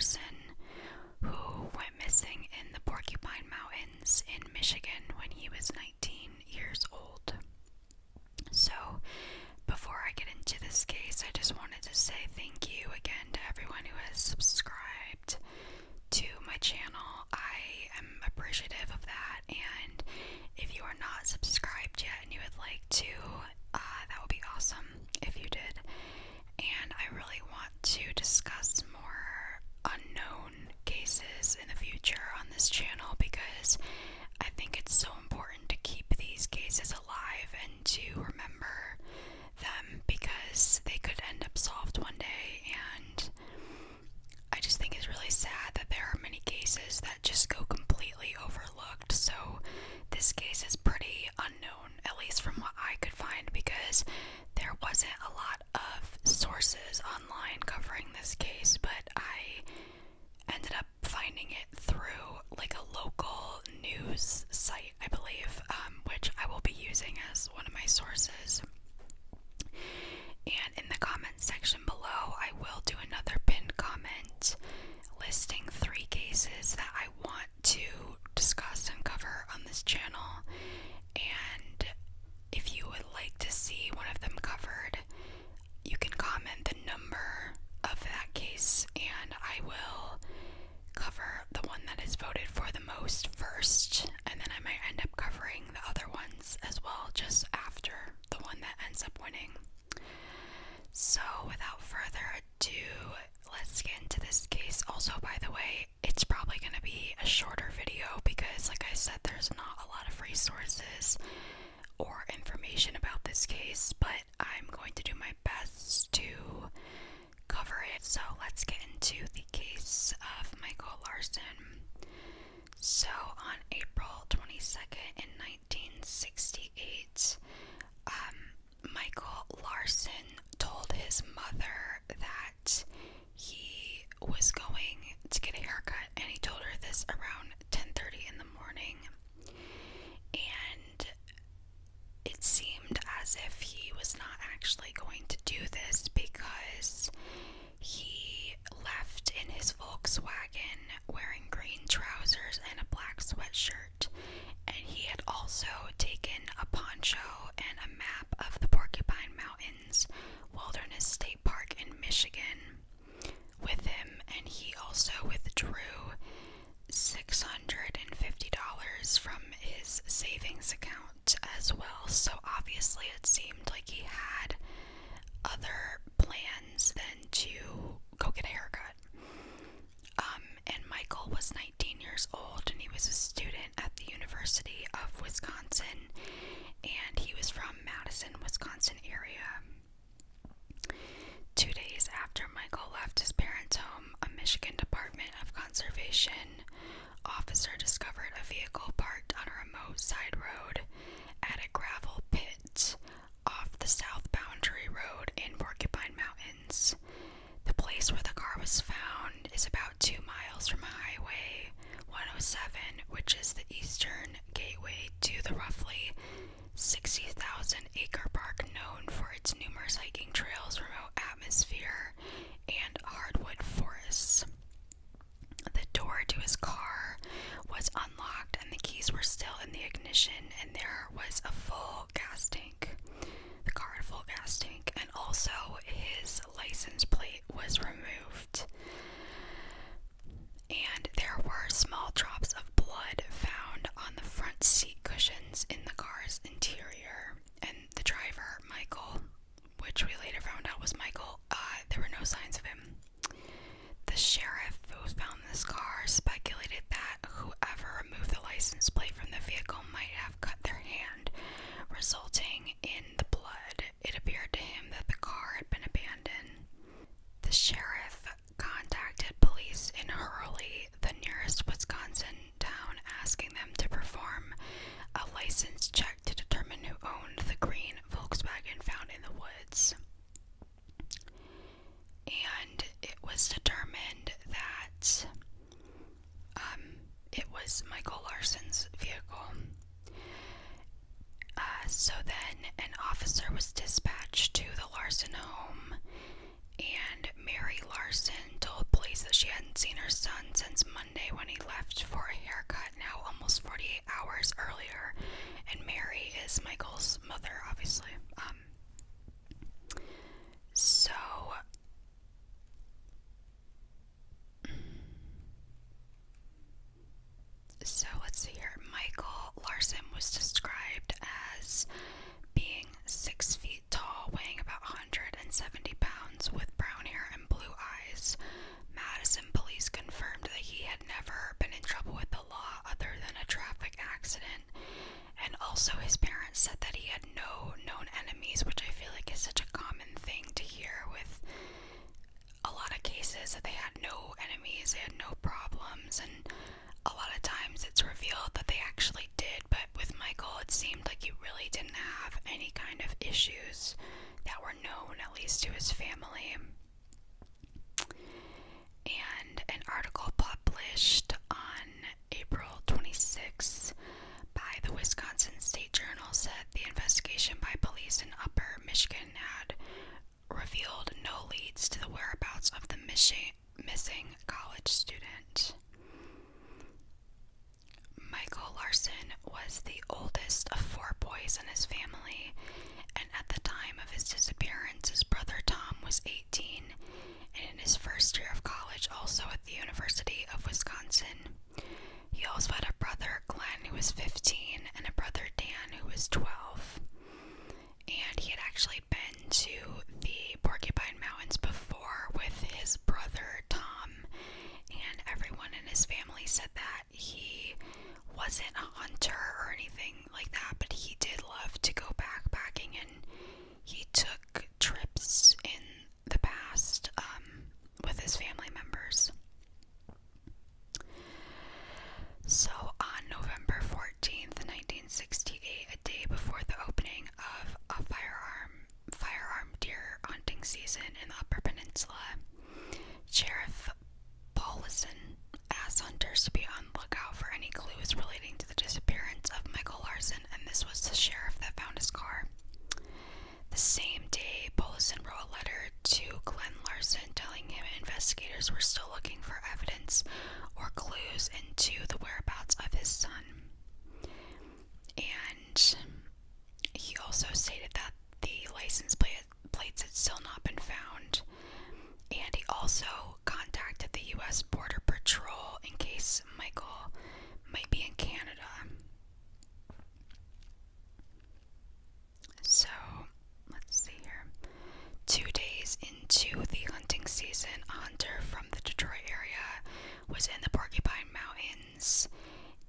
Larson, who went missing in the Porcupine Mountains in Michigan when he was 19 years old. So, before I get into this case, I just wanted to say thank you again to everyone who has subscribed to my channel. I am appreciative of that, and if you are not subscribed yet and you would like to, that would be awesome if you did. And I really want to discuss more unknown cases in the future on this channel because I think it's so important to keep these cases alive and to remember them because they could end up solved one day. And I just think it's really sad that there are many cases that just go completely overlooked. So this case is pretty unknown, at least from what I could find, because there wasn't a lot of sources online covering this case, but I ended up finding it through like a local news site, I believe, which I will be using as one of my sources. And in the comment section below, I will do another pinned comment listing 3 cases that I want to discuss and cover on this channel. And if you would like to see one of them covered, you can comment the number of that case, and I will cover the one that is voted for the most first, and then I might end up covering the other ones as well just after the one that ends up winning. So without further ado, let's get into this case. Also, by the way, it's probably going to be a shorter video because, like I said, there's not a lot of resources or information about this case, but I'm going to do my best to cover it. So let's get into the case of Michael Larson. So on April 22nd in 1968, Michael Larson told his mother that he was going to get a haircut, and he told her this around 10:30 in the morning. And it seemed as if he was not actually going to do this because he left in his Volkswagen wearing green trousers and a black sweatshirt, and he had also taken a poncho and a map of the Porcupine Mountains Wilderness State Park in Michigan with him, and he also withdrew $650 from his savings account as well. So obviously it seemed like he had other plans than to go get a haircut. And Michael was 19 years old, and he was a student at the University of Wisconsin, and he was from Madison, Wisconsin area. 2 days after Michael left his parents' home, a Michigan Department of Conservation officer discovered a vehicle parked on a remote side road at a gravel pit off the South Boundary Road in Porcupine Mountains. The place where the car was found is about 2 miles from Highway 107, which is the eastern gateway to the roughly 60,000 acre park known for its numerous hiking trails, remote atmosphere, and hardwood forests. The door to his car was unlocked and the keys were still in the ignition, and there was a full gas tank. The car had a full gas tank, and also his license plate was removed. And there were small drops of blood found on the front seat cushions in the car's interior. And the driver, Michael, which we later found out was Michael, there were no signs of him. The sheriff who found this car speculated that whoever removed the license plate from the vehicle might have cut their hand, resulting in the blood. It appeared to him that the car had been abandoned. The sheriff contacted police in Hurley, the nearest Wisconsin town, asking them to perform a license check to determine who owned the green Volkswagen found in the woods. And it was determined that it was Michael Larson's vehicle. So then an officer was dispatched to the Larson home, And Mary Larson told police that she hadn't seen her son since Monday when he left for a haircut, now almost 48 hours earlier. And Mary is Michael's mother, obviously. So let's see here. Michael Larson was described as being 6 feet tall, weighing about 170 pounds, with brown hair and blue eyes. Madison police confirmed that he had never been in trouble with the law other than a traffic accident. And also his parents said that he had no known enemies, which I feel like is such a common thing to hear with a lot of cases, that they had no enemies, they had no problems, and a lot of times it's revealed that they actually did, but with Michael it seemed like he really didn't have any kind of issues that were known, at least to his family. And an article published on April 26th by the Wisconsin State Journal said the investigation by police in Upper Michigan had revealed no leads to the whereabouts of the missing college student. Michael Larson was the oldest of 4 boys in his family, and at the time of his disappearance, his brother Tom was 18 and in his first year of college, also at the University of Wisconsin. He also had a brother, Glenn, who was 15, and a brother, Dan, who was 12. And he had actually been to the Porcupine Mountains before with his brother, Tom, and everyone in his family said that he wasn't a hunter or anything like that, but he did love to go backpacking, and he took trips in the past with his family members. So on November 14th, 1968, a day before the opening of a firearm deer hunting season in the Upper Peninsula, Sheriff Paulison asked hunters to be on the lookout for any clues relating to the disappearance of Michael Larson, and this was the sheriff that found his car. The same day, Paulison wrote a letter to Glenn Larson telling him investigators were still looking for evidence or clues into the whereabouts of his son. And he also stated that the license plates had still not been found. And he also contacted the U.S. Border Patrol in case Michael might be in Canada. So, let's see here. 2 days into the hunting season, a hunter from the Detroit area was in the Porcupine Mountains,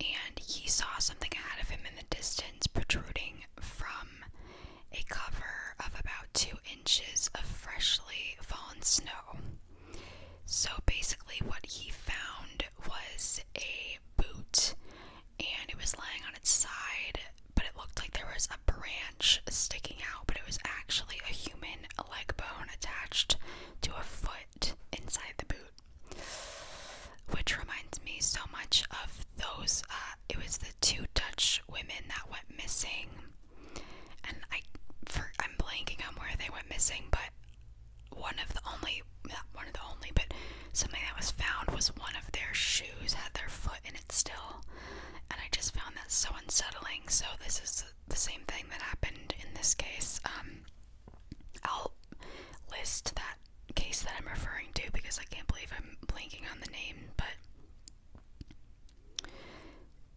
and he saw something ahead of him in the distance protruding from a cover of about 2 inches of freshly fallen snow. So basically what he found was a boot, and it was laying on its side, but it looked like there was a branch sticking out, but it was actually a human leg bone attached to a foot inside the boot. Which reminds me so much of those, it was the 2 Dutch women that went missing, and I'm blanking on where they went missing, but something that was found was one of their shoes had their foot in it still, and I just found that so unsettling. So this is the same thing that happened in this case. I'll list that case that I'm referring to because I can't believe I'm blanking on the name, but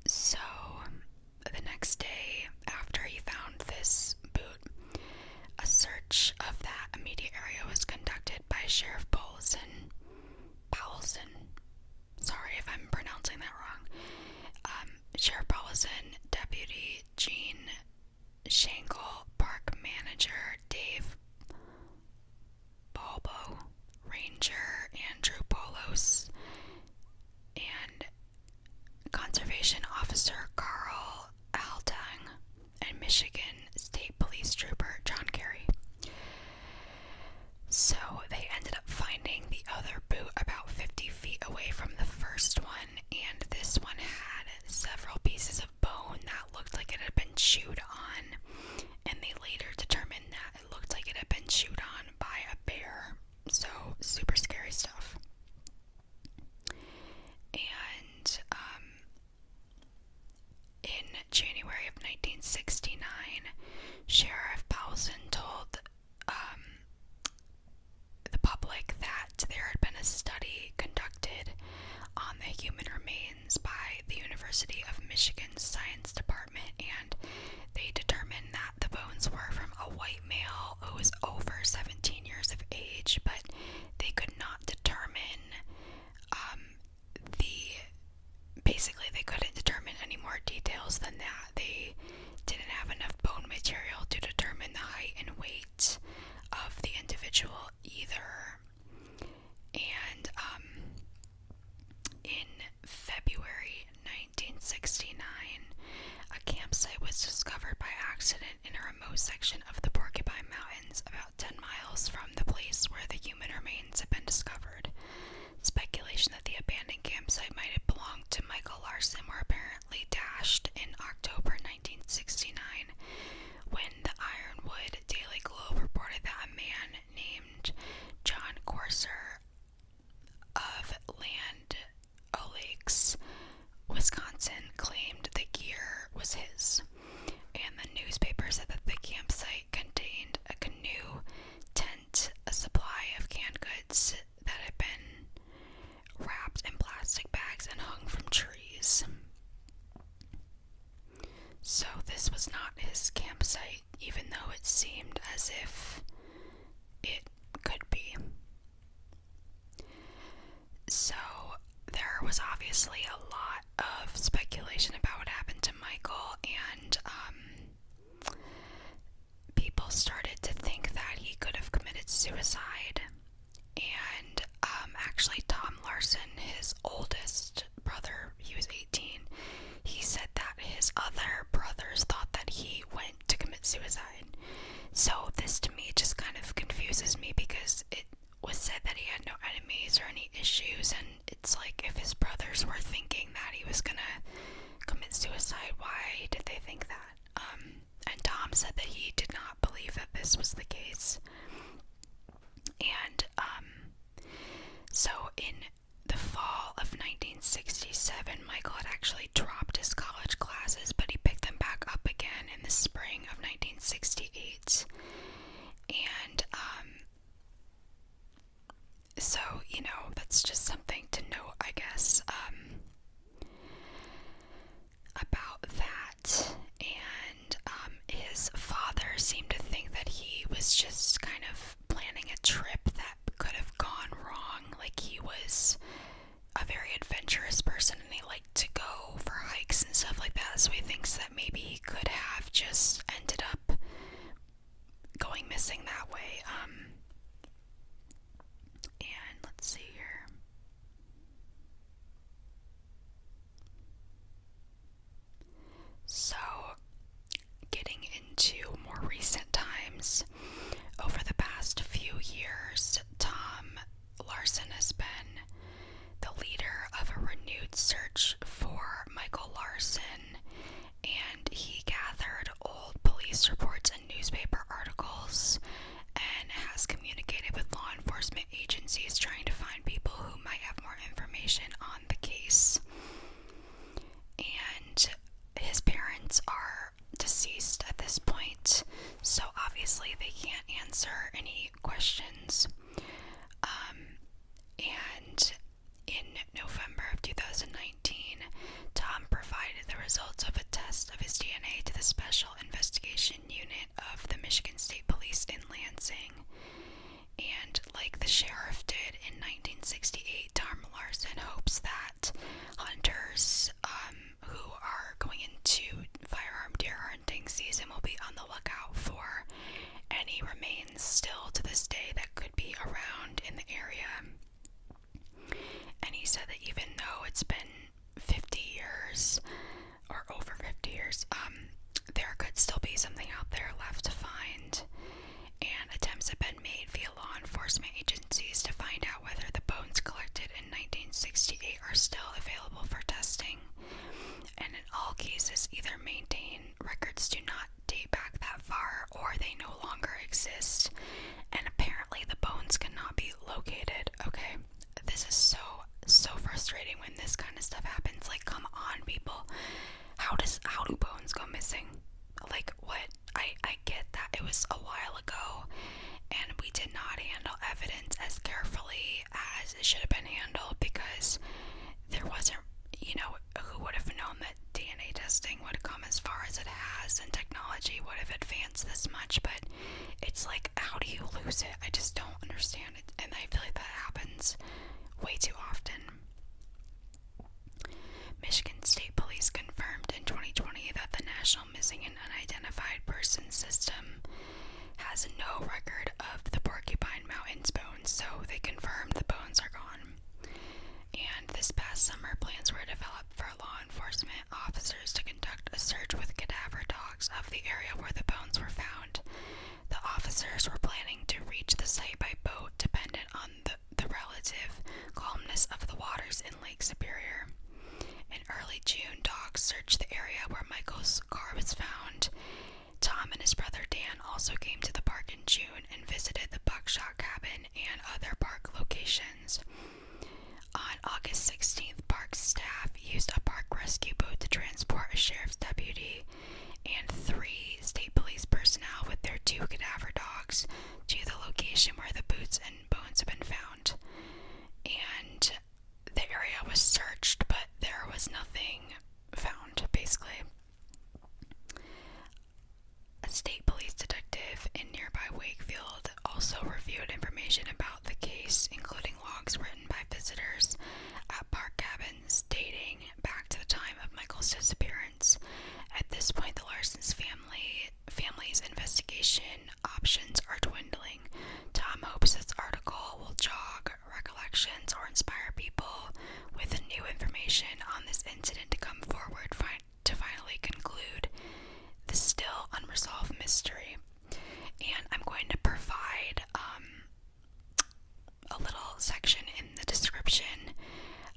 so the next day after he found this boot, a search of that immediate area was conducted by Sheriff Paulson. Sorry if I'm pronouncing that wrong. Sheriff Paulson, Deputy Gene Schenkel, Park Manager Dave Balbo, Ranger Andrew Polos, and Conservation Officer Carl Altang, and Michigan State Police Trooper John Carey. So they ended up finding the other boot about 50 feet away from the first one, and this one had several pieces of bone that looked like it had been chewed on, and they later determined that it looked like it had been chewed on by a bear. So details than that. They didn't have enough bone material to determine the height and weight of the individual either. And in February 1969, a campsite was discovered by accident in a remote section of the Porcupine Mountains, about 10 miles from the place where the human remains had been discovered. Speculation that the abandoned campsite might have belonged to Michael Larson were apparently dashed in October 1969, when the Ironwood Daily Globe reported that a man named John Corser of Land O'Lakes, Wisconsin, claimed the gear was his, and the newspaper said that the campsite contained a canoe, tent, a supply of canned goods that had been wrapped in plastic bags and hung from trees. So this was not his campsite, even though it seemed as if it could be. So there was obviously a lot of speculation about what happened to Michael, and people started to think that he could have committed suicide. And actually Tom Larson, his oldest brother, he was 18, he said that his other brothers thought that he went to commit suicide. So this to me just kind of confuses me, because it was said that he had no enemies or any issues, and it's like, if his brothers were thinking that he was gonna commit suicide, why did they think that? And Tom said that he did not believe that this was the case. And so in the fall of 1967, Michael had actually dropped his college classes, but he picked them back up again in the spring of 1968. And so, you know, that's just something to note, I guess, about that. And his father seemed to think that he was just kind of planning a trip that could have gone wrong. Like, he was a very adventurous person and he liked to go for hikes and stuff like that, so he thinks that maybe he could have just ended up going missing that way. And let's see here. So, getting into more recent times, over the past few years, Tom Larson has been the leader of a renewed search for Michael Larson, and he gathered old police reports and newspaper articles and has communicated with law enforcement agencies trying to find people who might have more information on the case. And his parents are deceased at this point, so obviously they can't answer any questions. And in November of 2019, Tom provided the results of a test of his DNA to the Special Investigation Unit of the Michigan State Police in Lansing. And like the sheriff did in 1968, Tom Larson hopes that hunters who are going into firearm deer hunting season will be on the lookout for any remains still to this day that could be around in the area. And he said that even though it's been 50 years, or over 50 years, there could still be something out there left to find. And attempts have been made via law enforcement agencies to find out whether the bones collected in 1968 are still available for testing. And in all cases, either maintain records do not date back that far, or they no longer exist. And apparently the bones cannot be located. Okay, this is so frustrating when this kind of stuff happens. Like, come on, people. How do bones go missing? Like, what? I get that it was a while ago and we did not handle evidence as carefully as it should have been handled, because there wasn't, you know, who would have known that DNA testing would come as far as it has and technology would have advanced this much. But it's like, how do you lose it? I just don't understand it, and I feel like that happens way too often. Michigan State Police confirmed in 20 dogs of the area where the bones were found. The officers were planning to reach the site by boat, dependent on the relative calmness of the waters in Lake Superior. In early June, dogs searched the area where Michael's car was found. Tom and his brother Dan also came to the park in June and visited the Buckshot Cabin and other park locations. On August 16th, park staff used a park rescue boat to transport a sheriff's deputy and 3 state police personnel with their 2 cadaver dogs to the location where the boots and bones had been found. And the area was searched, but there was nothing found, basically. A state police detective in nearby Wakefield also reviewed information about the case, including logs written by visitors at park cabins dating back to the time of Michael's disappearance. At this point, the Larson's family's investigation options are dwindling. Tom hopes this article will jog recollections or inspire people with new information on this incident to come forward to finally conclude the still unresolved mystery. And I'm going to provide a little section in the description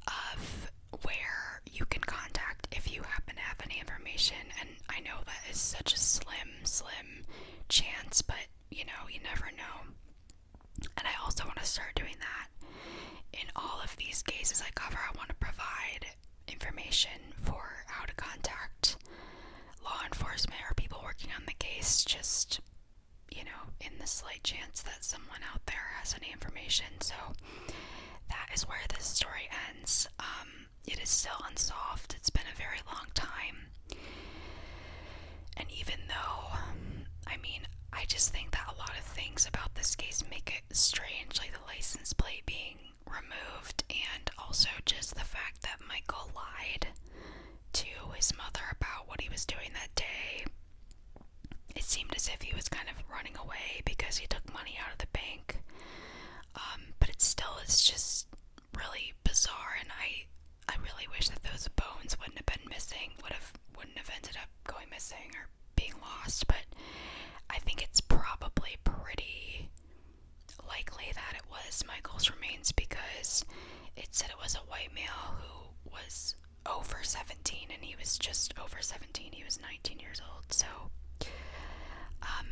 of where you can contact if you happen to have any information. And I know that is such a slim chance, but you never know. And I also want to start doing that. In all of these cases I cover, I want to provide information for how to contact law enforcement or people working on the case, just, in the slight chance that someone out there has any information. So that is where this story ends. It is still unsolved. It's been a very long time. And even though, I just think that a lot of things about this case make it strange, like the license plate being removed, and also just the fact that Michael lied to his mother about what he was doing that day. It seemed as if he was kind of running away because he took money out of the bank. But it still is just really bizarre, and I really wish that those bones wouldn't have been missing, wouldn't have ended up going missing or being lost. But I think it's probably pretty likely that it was Michael's remains, because it said it was a white male who was over 17, and he was just over 17. He was 19 years old. So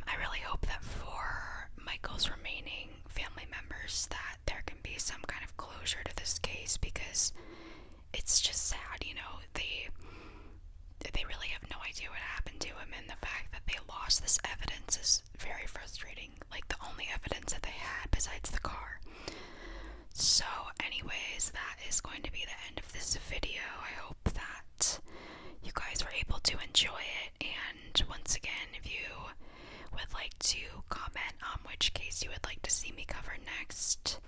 I really hope that for Michael's remaining family members that there can be some kind of closure to this case, because it's just sad. They really have no idea what happened to him, and the fact that they lost this evidence is very frustrating. Like, the only evidence that they had besides the car. So anyways, that is going to be the end of this video. I hope that you guys were able to enjoy it, and once again, if you would like to comment on which case you would like to see me cover next,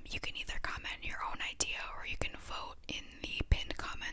you can either comment your own idea, or you can vote in the pinned comment